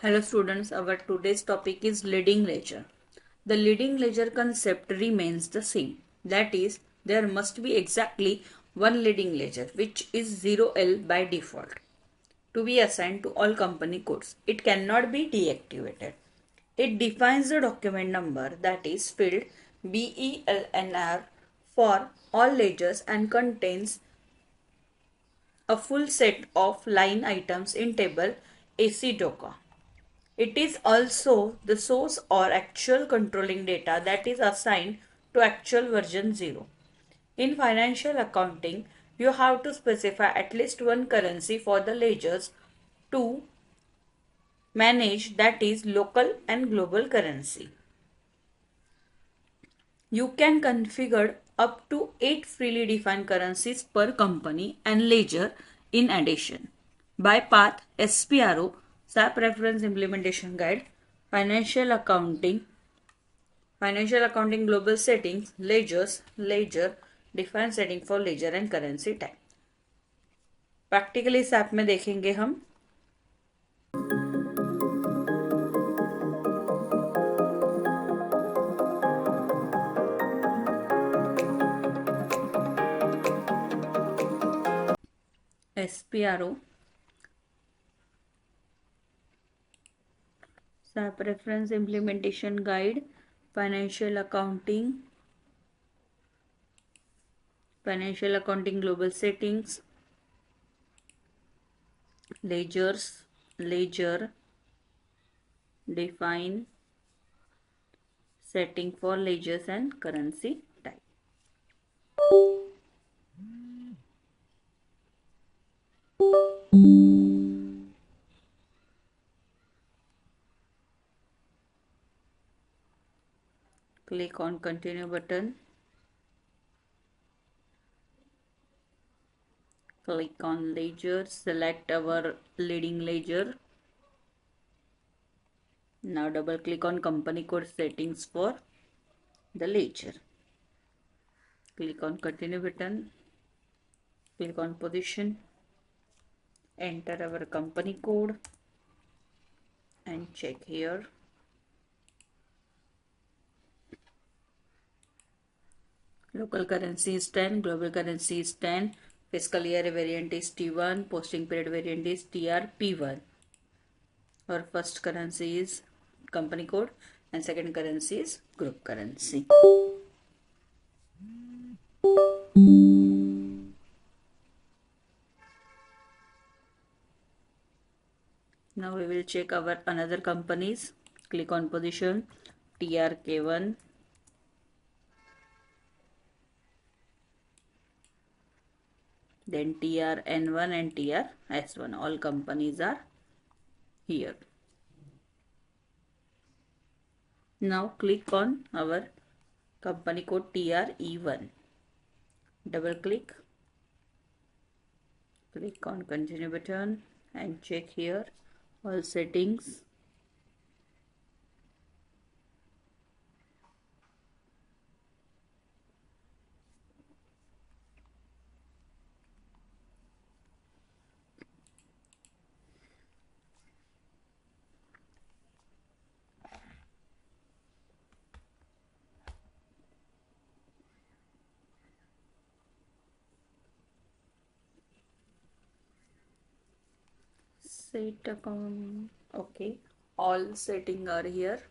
Hello students, our today's topic is leading ledger. The leading ledger concept remains the same. That is, there must be exactly one leading ledger which is 0L by default to be assigned to all company codes. It cannot be deactivated. It defines the document number that is filled BELNR for all ledgers and contains a full set of line items in table AC doca. It is also the source or actual controlling data that is assigned to actual version 0. In financial accounting, you have to specify at least one currency for the ledgers to manage, that is local and global currency. You can configure up to 8 freely defined currencies per company and ledger in addition. By path SPRO, SAP Reference Implementation Guide, Financial accounting global settings, ledger, define setting for ledger and currency type. Practically SAP में देखेंगे हम SPRO, SAP Reference Implementation Guide, Financial Accounting Global Settings, ledger, define setting for ledgers and currency type. Click on continue button. Click on ledger, select our leading ledger. Now double click on company code settings for the ledger. Click on continue button. Click on position. Enter our company code and check here. Local currency is 10, global currency is 10, fiscal year variant is T1, posting period variant is TRP1. Our first currency is company code and second currency is group currency. Now we will check our another companies. Click on position, TRK1, then TRN1 and TRS1. All companies are here. Now click on our company code TRE1. Double click. Click on continue button and check here all settings. Set account. Okay, all settings are here.